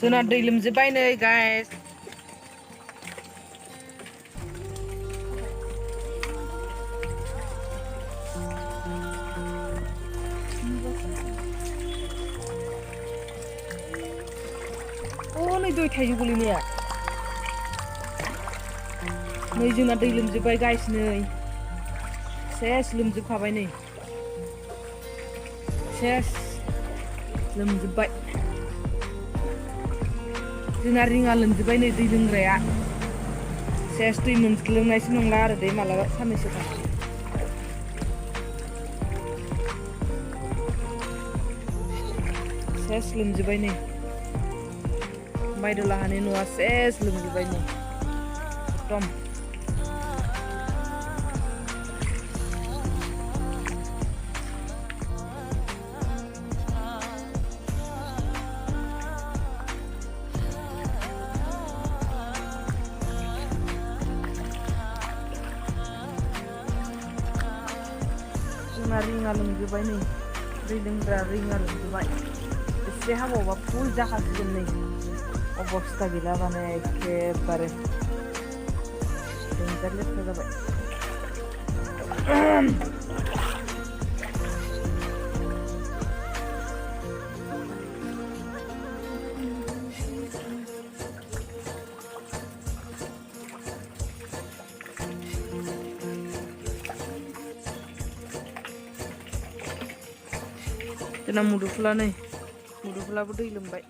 जोंना दै लोमजोब्बाय नै गाइस नै दै थाइजौ गोलैनाया नै जोंना दै लोमजोब्बाय गाइस नै सेस लोमजोबखाबाय नै सेस लोमजोब्बाय जोंना रिङा लोमजोब्बाय नै दै लोंग्राया सेस दै मोनलोंनायसो नंला आरो दै मालाबा साननैसो थानानै सेस लोमजोब्बाय नै बायद'लाहानि न'आ सेस लोमजोब्बाय नै एकदम जोंना रिङा लोमजोब्बाय नै दै लोंग्रा रिङा लोमजोब्बाय एसे हाबावबा फुल जाखासिगोन नै अबस्था गैला माने एखेबारे देन्जार लेथ्रा जाबाय जोंना मुदुफुला नै मुदुफुलाबो दै लोमबाय